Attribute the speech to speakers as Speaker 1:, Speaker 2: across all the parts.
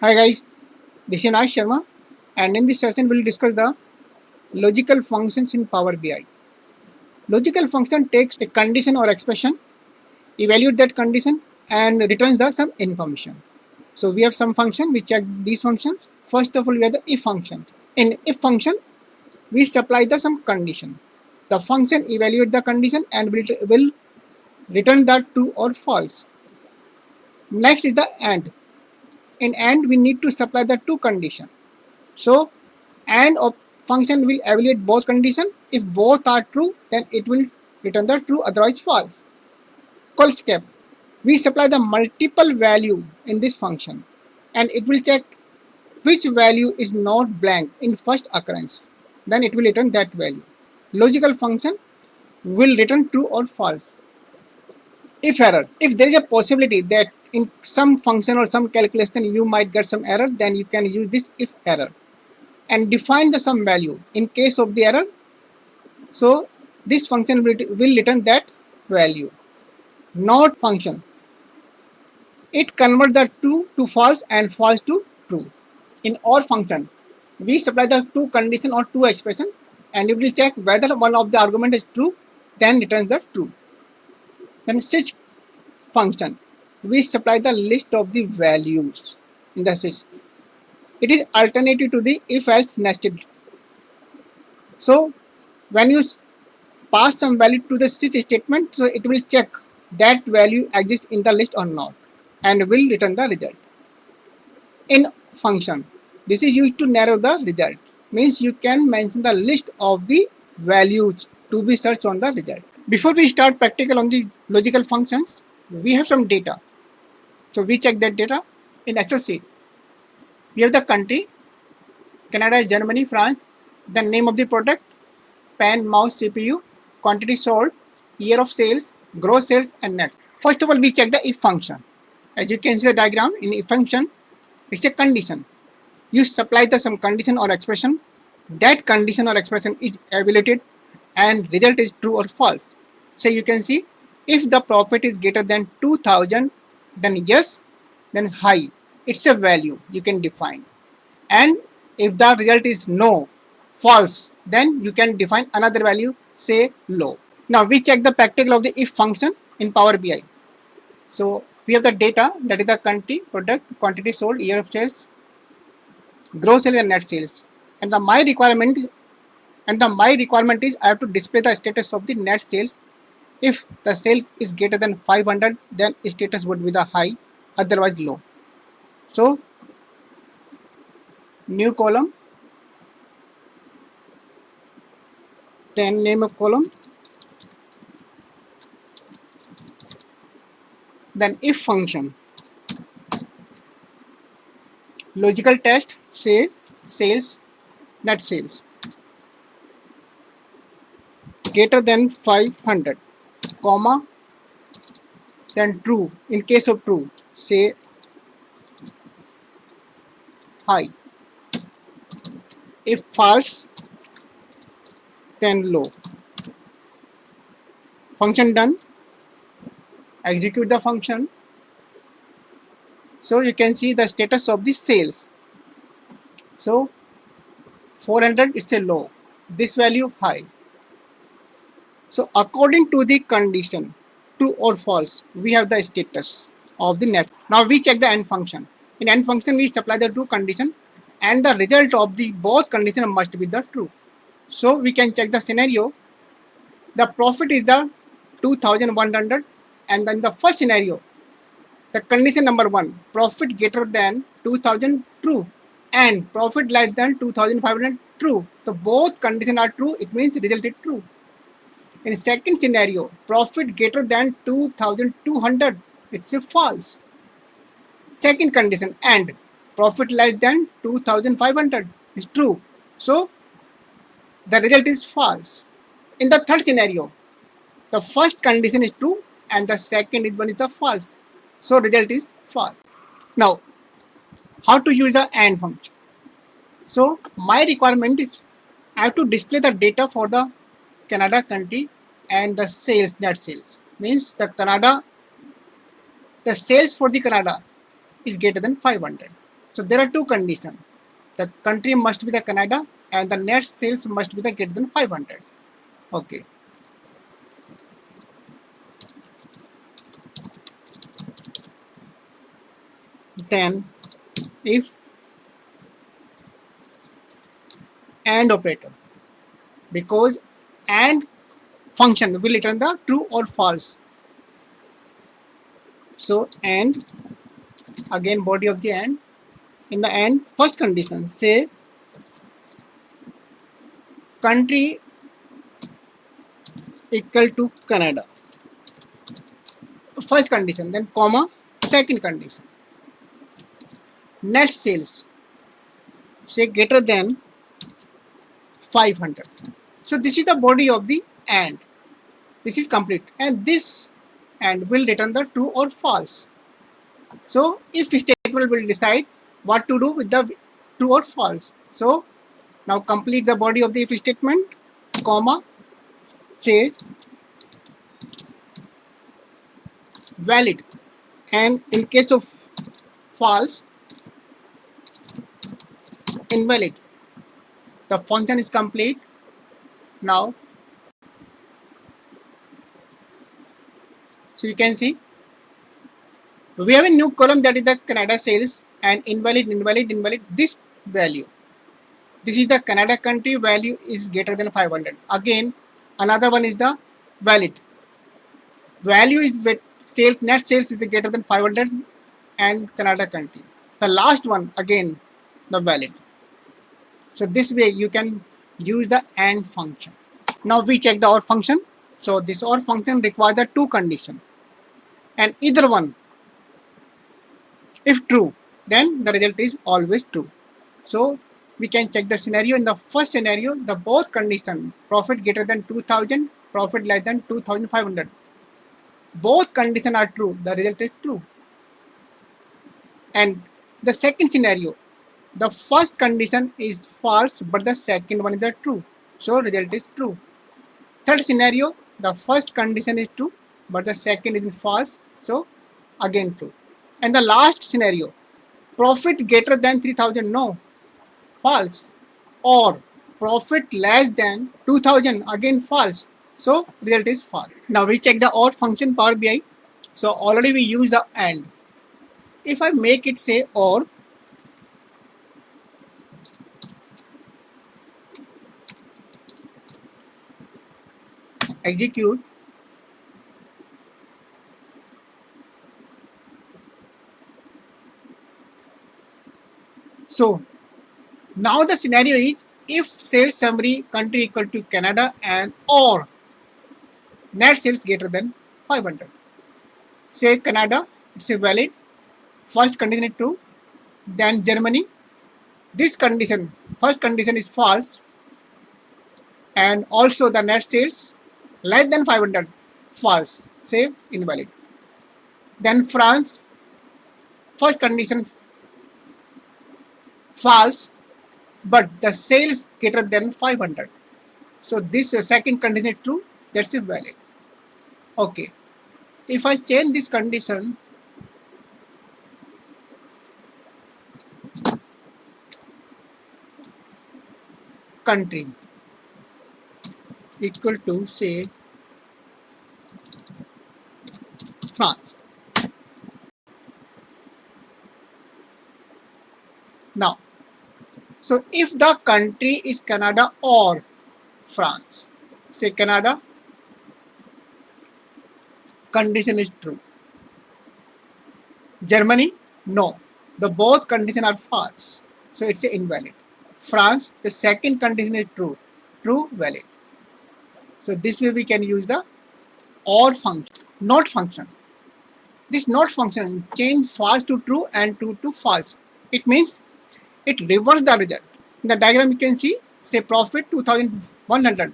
Speaker 1: Hi guys, this is Nash Sharma, and in this session we'll discuss the logical functions in Power BI. Logical function takes a condition or expression, evaluate that condition, and returns the some information. So we have some function, we check these functions. First of all, we have the if function. In if function, we supply the some condition. The function evaluate the condition and will return the true or false. Next is the AND. In AND, we need to supply the two condition. So and a function will evaluate both conditions. If both are true, then it will return the true, otherwise false. Call step. We supply the multiple value in this function and it will check which value is not blank in first occurrence. Then it will return that value. Logical function will return true or false. If error, if there is a possibility that in some function or some calculation you might get some error, then you can use this if error and define the sum value in case of the error. So this function will return that value. Not function, it converts the true to false and false to true. In OR function, we supply the two condition or two expression and it will check whether one of the argument is true, then returns the true. Then switch function, we supply the list of the values in the switch. It is alternative to the if else nested. So when you pass some value to the switch statement, so it will check that value exists in the list or not and will return the result. In function, this is used to narrow the result, means you can mention the list of the values to be searched on the result. Before we start practical on the logical functions, we have some data. So we check that data in Excel sheet. We have the country, Canada, Germany, France, the name of the product, pen, mouse, CPU, quantity sold, year of sales, gross sales, and net. First of all, we check the if function. As you can see the diagram, in if function, it's a condition. You supply the some condition or expression. That condition or expression is evaluated and result is true or false. So you can see if the profit is greater than 2000, then yes, then high. It's a value you can define. And if the result is no, false, then you can define another value, say low. Now we check the practical of the if function in Power BI. So we have the data, that is the country, product, quantity sold, year of sales, gross sales and net sales. And my requirement is I have to display the status of the net sales. If the sales is greater than 500, then status would be the high, otherwise low. So new column, then name of column, then if function, logical test, say sales, net sales greater than 500, comma, then true. In case of true, say high. If false, then low. Function done. Execute the function. So you can see the status of the sales. So 400 is a low, this value high. So according to the condition, true or false, we have the status of the net. Now we check the AND function. In AND function, we supply the two condition and the result of the both condition must be the true. So we can check the scenario. The profit is the 2100 and then the first scenario, the condition number 1, profit greater than 2000 true and profit less than 2500 true. So both conditions are true, it means result is true. In second scenario, profit greater than 2200, it's a false. Second condition, and profit less than 2500 is true. So the result is false. In the third scenario, the first condition is true and the second one is the false. So result is false. Now, how to use the AND function? So my requirement is I have to display the data for the Canada country and the sales, net sales. Means the sales for the Canada is greater than 500. So there are two conditions. The country must be the Canada and the net sales must be the greater than 500. Okay. Then if AND operator, because AND function will return the true or false. So AND, again body of the AND, in the AND first condition say country equal to Canada. First condition, then comma, second condition. Net sales say greater than 500. So this is the body of the AND. This is complete, and this AND will return the true or false. So if statement will decide what to do with the true or false. So now complete the body of the if statement, comma, say valid, and in case of false, invalid. The function is complete. Now, so you can see we have a new column, that is the Canada sales, and invalid, invalid, invalid. This value, this is the Canada country value is greater than 500. Again, another one is the valid. Value is sales, net sales is greater than 500 and Canada country. The last one again the valid. So this way you can use the AND function. Now we check the OR function. So this OR function requires the two conditions, and either one if true, then the result is always true. So we can check the scenario. In the first scenario, the both condition, profit greater than 2000, profit less than 2500, both conditions are true, the result is true. And the second scenario, the first condition is false but the second one is the true, so result is true. Third scenario, the first condition is true but the second is false, so again true. And the last scenario, profit greater than 3000, no, false. Or profit less than 2000, again false, so result is false. Now we check the OR function Power BI. So already we use the AND. If I make it say OR, execute, so now the scenario is if sales summary country equal to Canada and or net sales greater than 500. Say Canada, it's a valid. First condition is true. Then Germany, this condition, first condition is false, and also the net sales less than 500, false, say invalid. Then France, first condition false, but the sales greater than 500. So this second condition is true, that's a valid. Okay, if I change this condition, country equal to say France. Now, so if the country is Canada or France, say Canada, condition is true. Germany, no, the both conditions are false, so it's invalid. France, the second condition is true, true, valid. So this way we can use the OR function, not function. This not function change false to true and true to false. It means it reverses the result. In the diagram you can see, say profit 2100,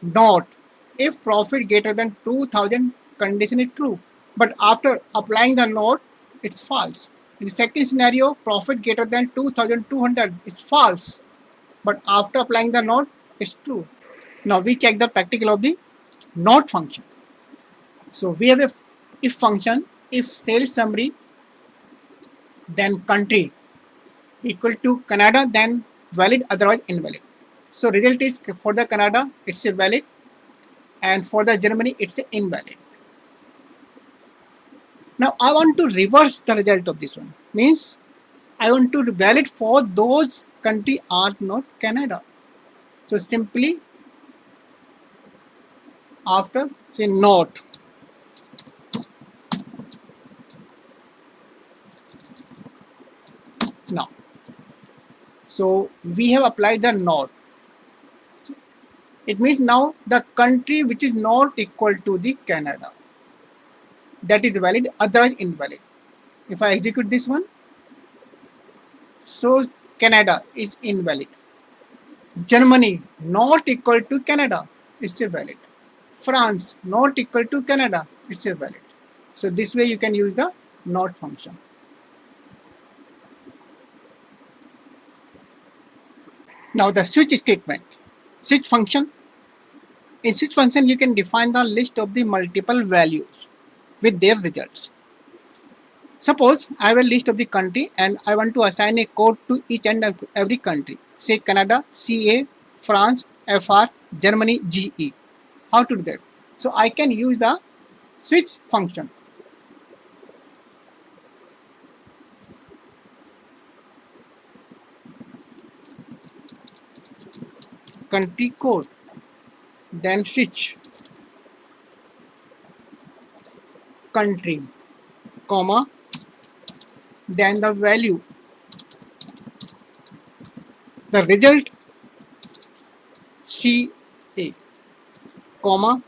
Speaker 1: not if profit greater than 2000, condition is true, but after applying the not, it's false. In the second scenario, profit greater than 2200 is false, but after applying the not, it's true. Now we check the practical of the not function. So we have a if function, if sales summary, then country equal to Canada, then valid, otherwise invalid. So result is for the Canada it's a valid, and for the Germany it's a invalid. Now I want to reverse the result of this one. Means I want to valid for those country are not Canada. So simply after say not. Now so we have applied the not. It means now the country which is not equal to the Canada, that is valid, otherwise invalid. If I execute this one, so Canada is invalid. Germany not equal to Canada, it's still valid. France not equal to Canada, it's still valid. So this way you can use the not function. Now the switch statement. Switch function. In switch function you can define the list of the multiple values with their results. Suppose I have a list of the country and I want to assign a code to each and every country. Say Canada, CA, France, FR, Germany, GE. How to do that? So I can use the switch function. Country code, then switch country, comma, then the value. The result CA, comma,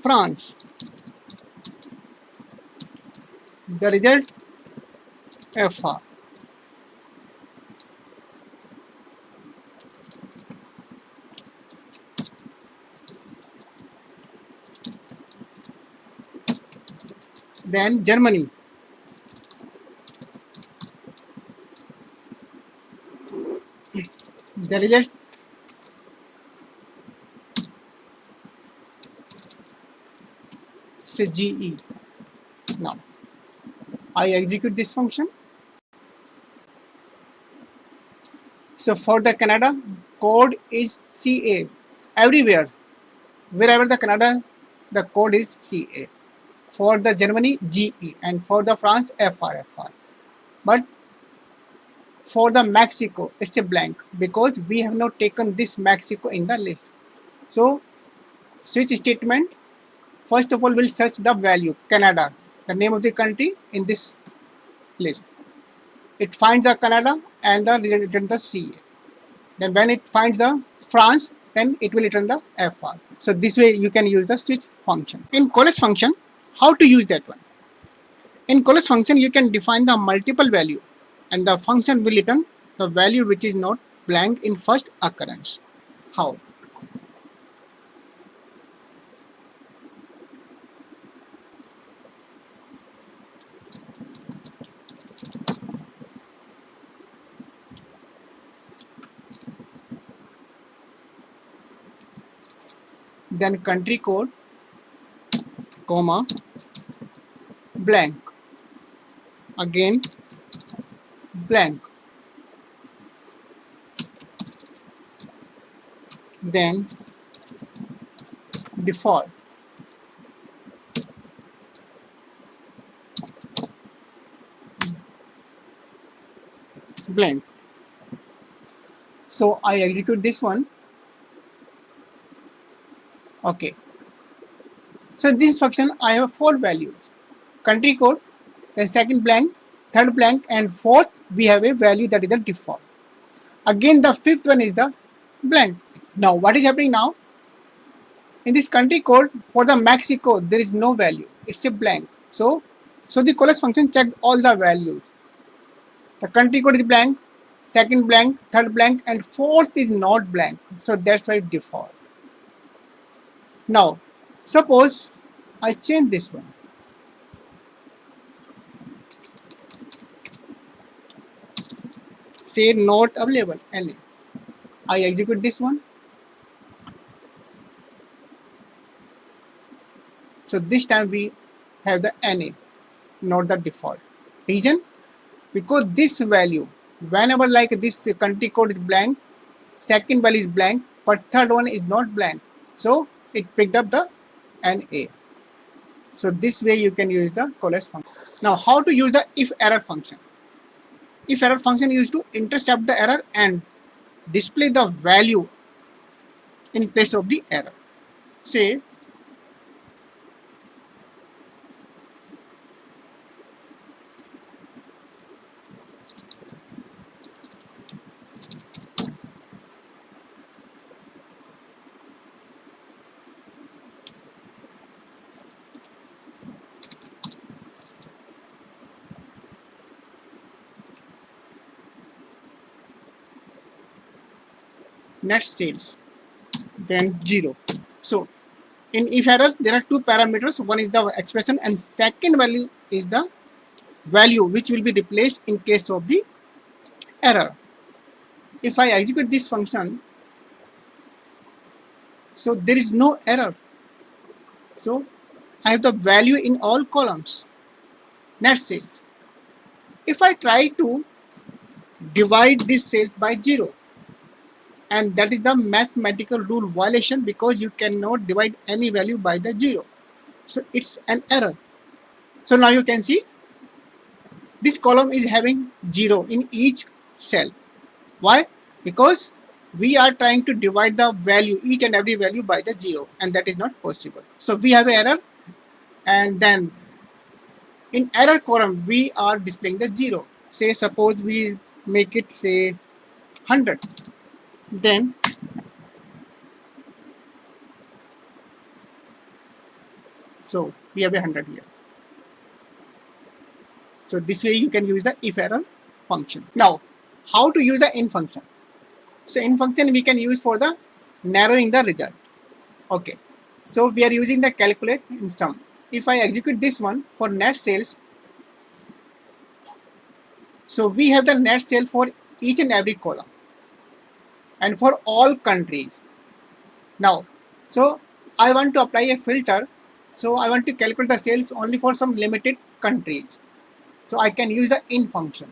Speaker 1: France. The result FR. Then Germany. The result say GE. Now I execute this function. So for the Canada, code is CA. Everywhere, wherever the Canada, the code is CA. For the Germany, GE, and for the France, FR. But for the Mexico, it's a blank because we have not taken this Mexico in the list. So switch statement, first of all will search the value Canada, the name of the country in this list. It finds the Canada and the return the CA. Then when it finds the France, then it will return the FR. So this way you can use the switch function. In coalesce function, how to use that one? In coalesce function, you can define the multiple value and the function will return the value which is not blank in first occurrence. How? Then country code, comma, blank. Again, blank. Then default. Blank. So I execute this one. Okay. So this function I have 4 values. Country code, then second blank, third blank, and fourth we have a value that is the default. Again the fifth one is the blank. Now what is happening now? In this country code for the Mexico there is no value. It's a blank. So the coalesce function checked all the values. The country code is blank, second blank, third blank, and fourth is not blank. So that's why default. Now suppose I change this one. Say not available any. I execute this one. So this time we have the NA, not the default. Reason? because this value, whenever like this country code is blank, second value is blank, but third one is not blank, so it picked up the NA. So this way you can use the coalesce function. Now how to use the if error function? If error function is used to intercept the error and display the value in place of the error. Say net sales, then 0. So in if error there are two parameters, one is the expression and second value is the value which will be replaced in case of the error. If I execute this function, so there is no error, so I have the value in all columns, net sales. If I try to divide this sales by 0, and that is the mathematical rule violation because you cannot divide any value by the 0, so it's an error. So now you can see this column is having 0 in each cell. Why? Because we are trying to divide the value, each and every value by the 0, and that is not possible. So we have an error, and then in error column we are displaying the 0. Say suppose we make it say 100, then so we have a 100 here. So this way you can use the if error function. Now how to use the in function? So in function we can use for the narrowing the result. Okay, so we are using the calculate in sum. If I execute this one for net sales, so we have the net sale for each and every column and for all countries. Now, so I want to apply a filter. So I want to calculate the sales only for some limited countries. So I can use the in function.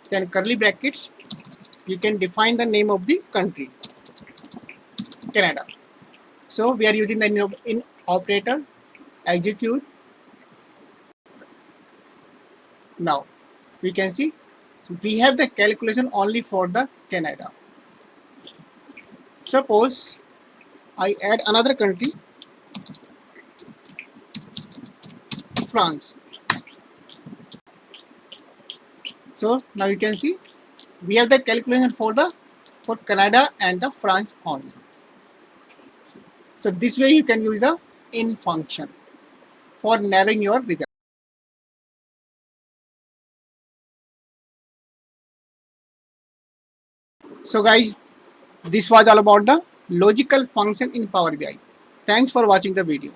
Speaker 1: Then curly brackets, you can define the name of the country, Canada. So we are using the in operator, execute. Now we can see we have the calculation only for the Canada. Suppose I add another country, France. So now you can see we have the calculation for Canada and the France only. So this way you can use the in function for narrowing your result. So guys, this was all about the logical function in Power BI. Thanks for watching the video.